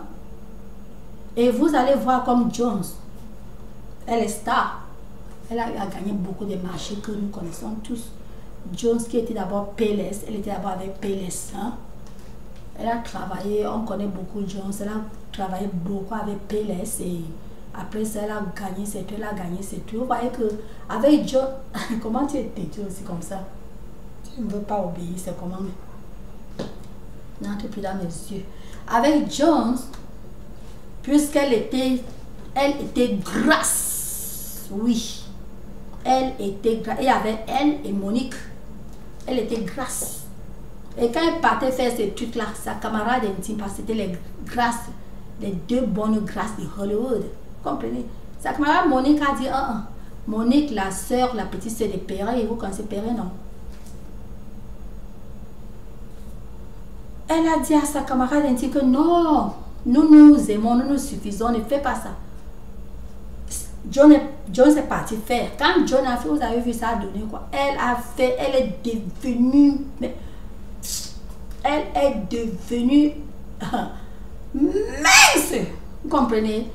Et vous allez voir comme Jones. Elle est star. Elle a gagné beaucoup de marchés que nous connaissons tous. Jones qui était d'abord Payless, elle était d'abord avec Payless. Hein? Elle a travaillé, on connaît beaucoup Jones, elle a travaillé beaucoup avec Payless et après ça elle a gagné ses trucs, elle a gagné ses trucs. Vous voyez que avec Jones, comment tu es têtu aussi comme ça? Tu ne veux pas obéir, c'est comment? N'entre plus dans mes yeux. Avec Jones, puisqu'elle était, grasse, oui. Elle était grasse. Et avec elle et Monique, elle était grasse. Et quand elle partait faire ces trucs-là, sa camarade intime, parce que c'était les grasses, les deux bonnes grasses de Hollywood. Vous comprenez? Sa camarade Monique a dit, Monique, la soeur, la petite soeur de Perret, vous connaissez Perret, non? Elle a dit à sa camarade intime que non, nous nous aimons, nous nous suffisons, ne fais pas ça. John est parti faire. Quand John a fait, vous avez vu ça a donné quoi? Elle a fait, elle est devenue mince. Vous comprenez?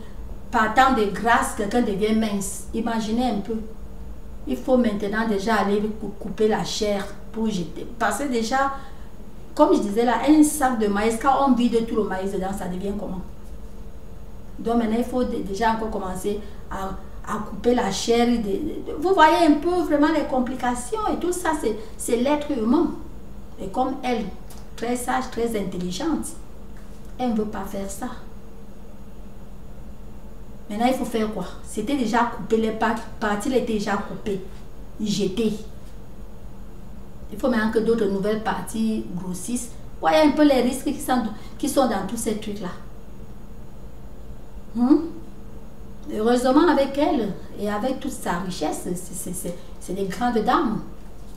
Partant de grâce, quelqu'un devient mince. Imaginez un peu. Il faut maintenant déjà aller couper la chair pour jeter. Parce que déjà, comme je disais là, un sac de maïs, quand on vide tout le maïs dedans, ça devient comment? Donc maintenant, il faut déjà encore commencer à couper la chair. Vous voyez un peu vraiment les complications et tout ça, c'est l'être humain. Et comme elle, très sage, très intelligente, elle ne veut pas faire ça. Maintenant, il faut faire quoi? C'était déjà coupé, les parties étaient déjà coupées, jetées. Il faut maintenant que d'autres nouvelles parties grossissent. Voyez un peu les risques qui sont dans tous ces trucs-là. Heureusement avec elle et avec toute sa richesse, c'est des grandes dames.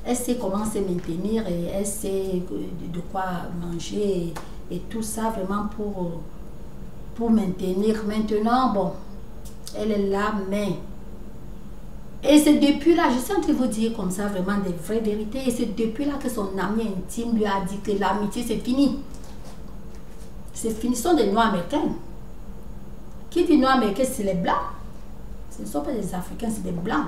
Elle sait comment se maintenir et elle sait de quoi manger et tout ça vraiment pour maintenir. Maintenant, bon, elle est là, mais... Et c'est depuis là, je suis en train de vous dire comme ça vraiment des vraies vérités, et c'est depuis là que son ami intime lui a dit que l'amitié c'est fini. C'est fini, ce sont des Noirs américains. Qui dit Noirs américains, c'est les Blancs. Ce ne sont pas des Africains, c'est des Blancs.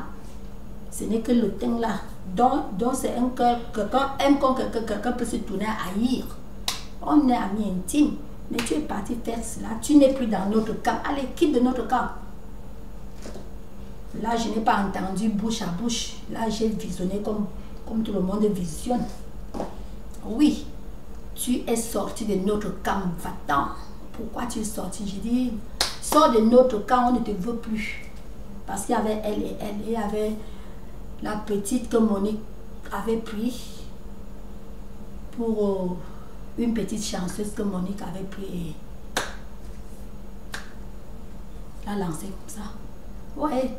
Ce n'est que le teint là. Donc c'est un cœur, quelqu'un aime quand quelqu'un peut se tourner à haïr. On est amis intimes, mais tu es parti faire cela, tu n'es plus dans notre camp. Allez, quitte de notre camp. Là, je n'ai pas entendu bouche à bouche. Là, j'ai visionné comme tout le monde visionne. Oui, tu es sorti de notre camp, va-t'en. Pourquoi tu es sorti? J'ai dit, sors de notre camp, on ne te veut plus. Parce qu'il y avait elle et elle. Il y avait la petite que Monique avait pris pour une petite chanceuse que Monique avait pris et l'a lancée comme ça. Ouais.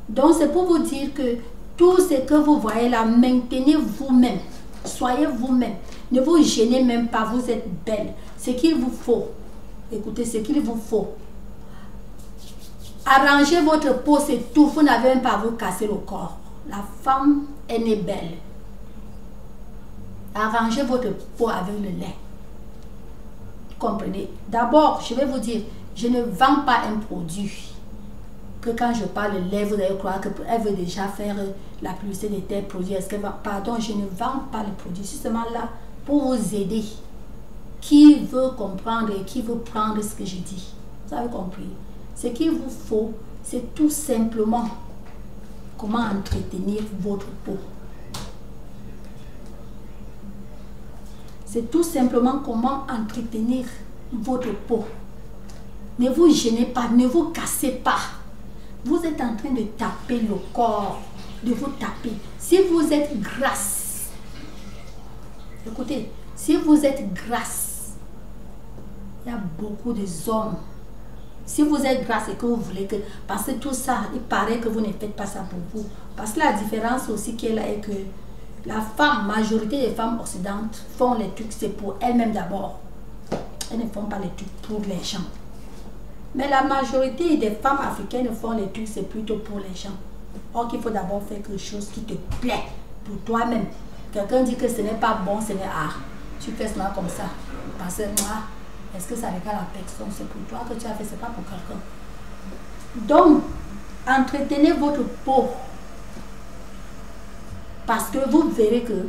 Donc c'est pour vous dire que tout ce que vous voyez là, maintenez vous-même. Soyez vous-même. Ne vous gênez même pas, vous êtes belle. Ce qu'il vous faut, écoutez, ce qu'il vous faut. Arrangez votre peau, c'est tout. Vous n'avez même pas à vous casser le corps. La femme, elle est belle. Arrangez votre peau avec le lait. Comprenez? D'abord, je vais vous dire, je ne vends pas un produit que quand je parle de lait, vous allez croire qu'elle veut déjà faire la publicité de tel produit. Est-ce qu'elle va... Pardon, je ne vends pas le produit. Je suis seulement là pour vous aider. Qui veut comprendre et qui veut prendre ce que je dis? Vous avez compris? Ce qu'il vous faut, c'est tout simplement comment entretenir votre peau. C'est tout simplement comment entretenir votre peau. Ne vous gênez pas, ne vous cassez pas. Vous êtes en train de taper le corps, de vous taper. Si vous êtes grasse, écoutez, si vous êtes grasse, il y a beaucoup de hommes. Si vous êtes grasse et que vous voulez que... Parce que tout ça, il paraît que vous ne faites pas ça pour vous. Parce que la différence aussi qu'il y a là est que la femme, majorité des femmes occidentales font les trucs, c'est pour elles-mêmes d'abord. Elles ne font pas les trucs pour les gens. Mais la majorité des femmes africaines font les trucs, c'est plutôt pour les gens. Or qu'il faut d'abord faire quelque chose qui te plaît pour toi-même. Quelqu'un dit que ce n'est pas bon, ce n'est art. Tu fais cela comme ça. Parce que moi, est-ce que ça regarde la personne? C'est pour toi que tu as fait, c'est pas pour quelqu'un. Donc, entretenez votre peau. Parce que vous verrez que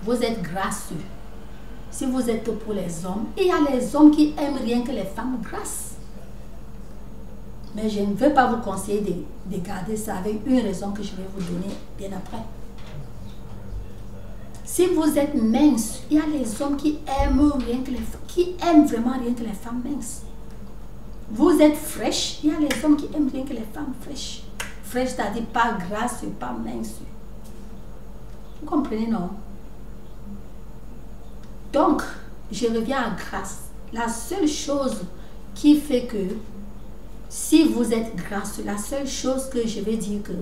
vous êtes grasseux. Si vous êtes que pour les hommes, il y a les hommes qui aiment rien que les femmes grasses. Mais je ne veux pas vous conseiller de garder ça avec une raison que je vais vous donner bien après. Si vous êtes mince, il y a les hommes qui aiment rien que les femmes, qui aiment vraiment rien que les femmes minces. Vous êtes fraîche, il y a les hommes qui aiment rien que les femmes fraîches. Fraîche, c'est-à-dire pas grasse, pas mince. Vous comprenez, non? Donc, je reviens à grâce. La seule chose qui fait que si vous êtes grasse, la seule chose que je vais dire que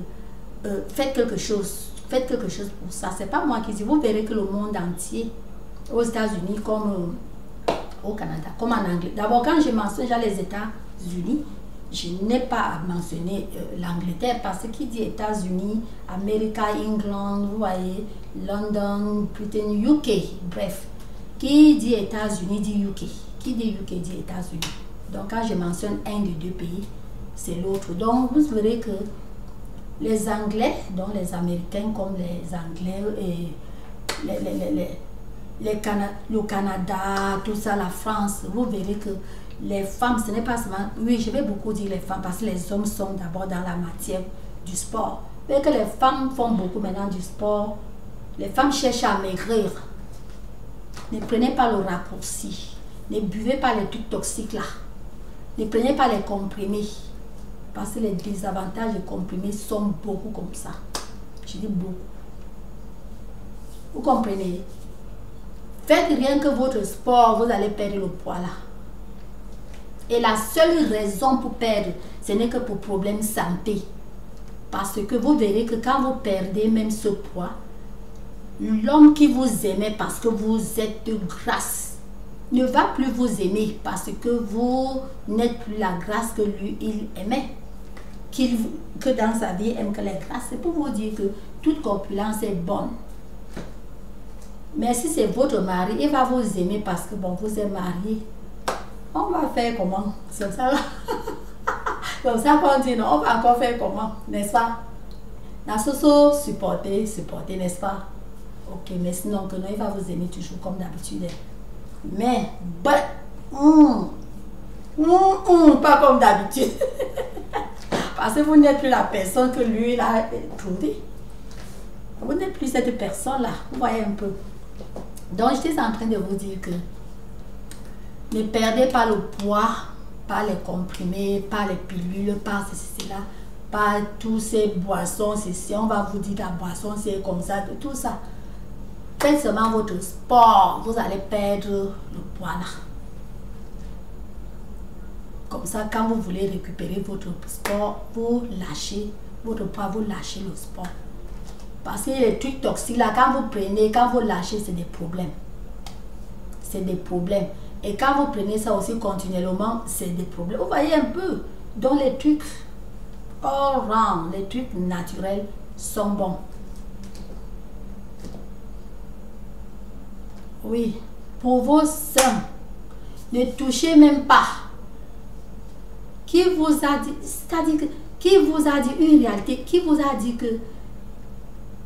faites quelque chose pour ça. C'est pas moi qui dis. Vous verrez que le monde entier, aux États-Unis comme au Canada, comme en anglais. D'abord, quand je mentionne déjà les États-Unis, je n'ai pas mentionné l'Angleterre parce que qui dit États-Unis, Amérique, England, vous voyez, London, Britain, UK, bref. Qui dit États-Unis dit UK. Qui dit UK dit États-Unis. Donc quand je mentionne un des deux pays, c'est l'autre. Donc vous verrez que les Anglais, donc les Américains comme les Anglais et le Canada, tout ça, la France, vous verrez que les femmes, ce n'est pas seulement... Oui, je vais beaucoup dire les femmes parce que les hommes sont d'abord dans la matière du sport. Mais que les femmes font beaucoup maintenant du sport. Les femmes cherchent à maigrir. Ne prenez pas le raccourci. Ne buvez pas les trucs toxiques là. Ne prenez pas les comprimés. Parce que les désavantages des comprimés sont beaucoup comme ça. Je dis beaucoup. Vous comprenez? Faites rien que votre sport, vous allez perdre le poids là. Et la seule raison pour perdre, ce n'est que pour problème de santé. Parce que vous verrez que quand vous perdez même ce poids, l'homme qui vous aimait parce que vous êtes grasse ne va plus vous aimer parce que vous n'êtes plus la grâce que lui, il aimait. Que dans sa vie, aime que les grâces. C'est pour vous dire que toute corpulence est bonne. Mais si c'est votre mari, il va vous aimer parce que bon, vous êtes marié. On va faire comment? C'est ça là. Comme ça qu'on dit, non, on va encore faire comment? N'est-ce pas? La soso, supporter, n'est-ce pas? Ok, mais sinon, que non, il va vous aimer toujours comme d'habitude. Mais, pas comme d'habitude. Parce que vous n'êtes plus la personne que lui, il a trouvée. Vous n'êtes plus cette personne-là. Vous voyez un peu. Donc, j'étais en train de vous dire que ne perdez pas le poids par les comprimés, par les pilules, par ceci, cela, par tous ces boissons, ceci. On va vous dire la boisson, c'est comme ça, tout ça. Faites seulement votre sport. Vous allez perdre le poids là. Comme ça, quand vous voulez récupérer votre sport, vous lâchez votre poids, vous lâchez le sport. Parce que les trucs toxiques là, quand vous prenez, quand vous lâchez, c'est des problèmes. C'est des problèmes. Et quand vous prenez ça aussi continuellement, c'est des problèmes. Vous voyez un peu. Donc les trucs all round, les trucs naturels sont bons. Oui. Pour vos seins, ne touchez même pas. Qui vous a dit, c'est-à-dire que, qui vous a dit une réalité, qui vous a dit que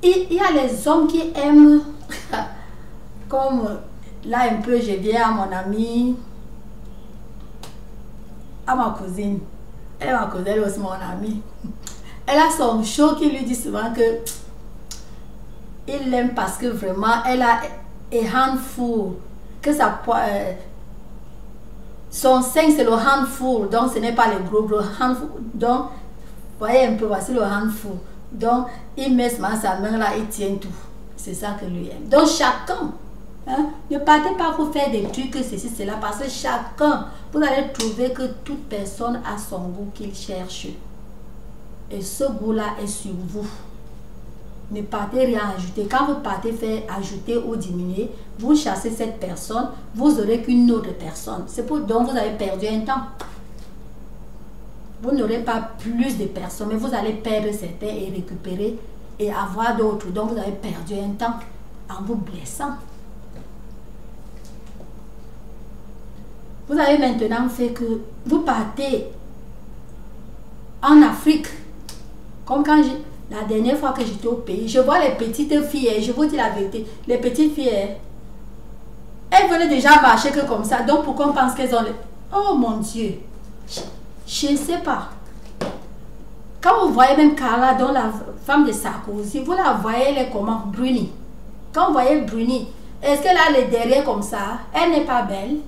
il y a les hommes qui aiment, comme là un peu je viens à mon amie, à ma cousine, elle est aussi mon amie, elle a son show qui lui dit souvent que il l'aime parce que vraiment elle a a handful, que ça son sein c'est le handful, donc ce n'est pas le gros handful, donc voyez un peu, voici le handful. Donc, il met sa main là, il tient tout. C'est ça que lui aime. Donc, chacun, hein, ne partez pas pour faire des trucs, ceci, cela, parce que chacun, vous allez trouver que toute personne a son goût qu'il cherche. Et ce goût-là est sur vous. Ne partez rien ajouter. Quand vous partez faire ajouter ou diminuer, vous chassez cette personne, vous aurez qu'une autre personne. C'est pour donc vous avez perdu un temps. Vous n'aurez pas plus de personnes, mais vous allez perdre certains et récupérer et avoir d'autres. Donc vous avez perdu un temps en vous blessant. Vous avez maintenant fait que vous partez en Afrique. Comme quand la dernière fois que j'étais au pays, je vois les petites filles, je vous dis la vérité, les petites filles, elles venaient déjà marcher que comme ça. Donc pourquoi on pense qu'elles ont... Oh mon Dieu! Je ne sais pas. Quand vous voyez même Carla, dont la femme de Sarkozy, vous la voyez, elle est comment? Bruni. Quand vous voyez Bruni, est-ce qu'elle a les derrière comme ça? Elle n'est pas belle.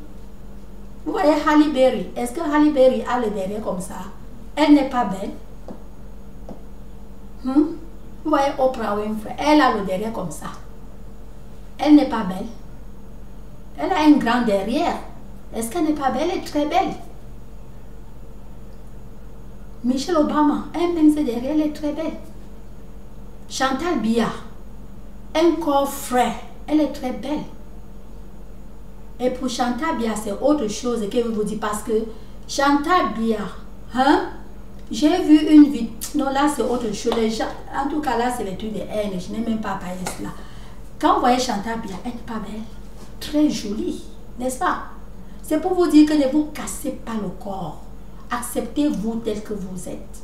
Vous voyez Halle Berry. Est-ce que Halle Berry a les derrière comme ça? Elle n'est pas belle. Vous voyez Oprah Winfrey. Elle a le derrière comme ça. Elle n'est pas belle. Elle a une grande derrière. Est-ce qu'elle n'est pas belle? Elle est très belle. Michelle Obama, un pince derrière, elle est très belle. Chantal Biya, un corps frais, elle est très belle. Et pour Chantal Biya, c'est autre chose que je vous dis parce que Chantal Biya, hein, j'ai vu une vidéo, non là c'est autre chose, en tout cas là c'est les trucs de haine, je n'ai même pas parlé de cela. Quand vous voyez Chantal Biya, elle n'est pas belle, très jolie, n'est-ce pas? C'est pour vous dire que ne vous cassez pas le corps. Acceptez-vous tel que vous êtes.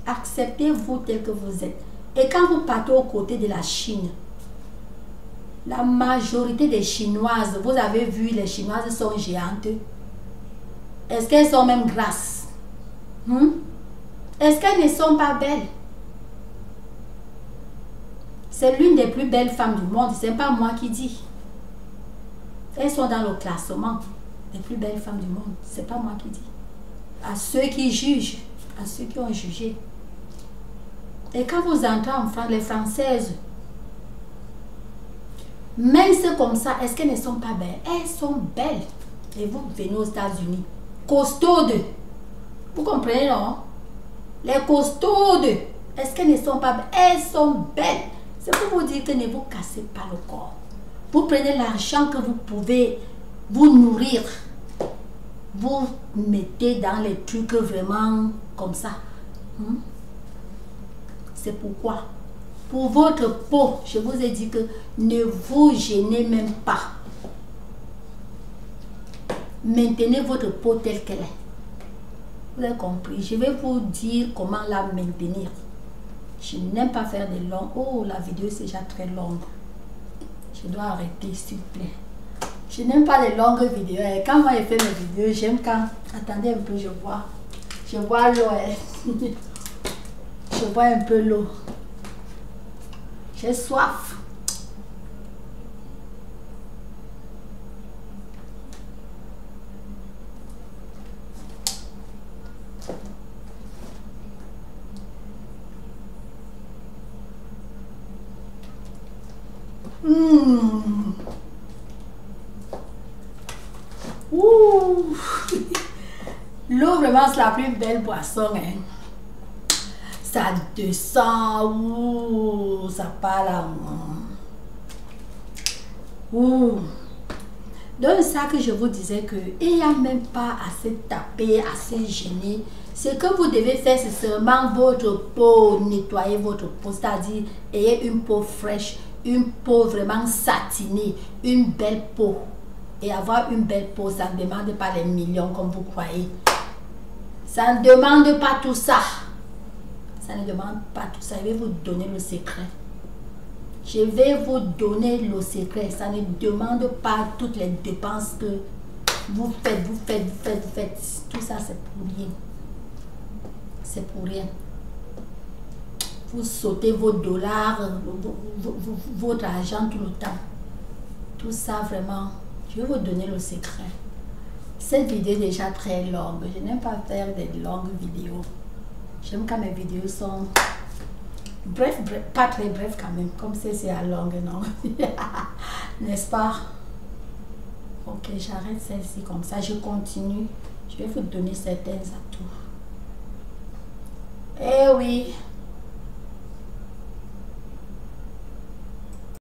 Acceptez-vous tel que vous êtes. Et quand vous partez aux côtés de la Chine, la majorité des Chinoises, vous avez vu, les Chinoises sont géantes. Est-ce qu'elles sont même grasses? Est-ce qu'elles ne sont pas belles? C'est l'une des plus belles femmes du monde, ce n'est pas moi qui dis. Elles sont dans le classement des plus belles femmes du monde, c'est pas moi qui dis. À ceux qui jugent, à ceux qui ont jugé. Et quand vous entrez en France, les Françaises, minces comme ça, est-ce qu'elles ne sont pas belles? Elles sont belles. et vous venez aux États-Unis, costaudes. Vous comprenez, non? Les costaudes, est-ce qu'elles ne sont pas belles? Elles sont belles. C'est pour vous dire que ne vous cassez pas le corps. Vous prenez l'argent que vous pouvez vous nourrir. Vous mettez dans les trucs vraiment comme ça. C'est pourquoi. Pour votre peau, je vous ai dit que ne vous gênez même pas. Maintenez votre peau telle qu'elle est. Vous avez compris. Je vais vous dire comment la maintenir. Je n'aime pas faire des longues. Oh, la vidéo c'est déjà très longue. Je dois arrêter, s'il vous plaît. Je n'aime pas les longues vidéos. Quand moi je fais mes vidéos, j'aime quand... Attendez un peu, je bois. Je bois l'eau. Je bois un peu l'eau. J'ai soif. L'eau, vraiment, c'est la plus belle boisson. Ça descend. Ouh, ça part là. Ouh. Donc, ça que je vous disais que il n'y a même pas assez tapé, assez gêné. Ce que vous devez faire, c'est seulement votre peau, nettoyer votre peau, c'est-à-dire ayez une peau fraîche, une peau vraiment satinée, une belle peau. Et avoir une belle peau, ça ne demande pas les millions comme vous croyez. Ça ne demande pas tout ça. Ça ne demande pas tout ça. Je vais vous donner le secret. Je vais vous donner le secret. Ça ne demande pas toutes les dépenses que vous faites, vous faites. Tout ça, c'est pour rien. C'est pour rien. Vous sautez vos dollars, votre argent tout le temps. Tout ça, vraiment, je vais vous donner le secret. Cette vidéo est déjà très longue. Je n'aime pas faire des longues vidéos. J'aime quand mes vidéos sont bref, pas très bref quand même. Comme c'est à longue, non? N'est-ce pas? Ok, j'arrête celle-ci comme ça. Je continue. Je vais vous donner certains atouts. Eh oui.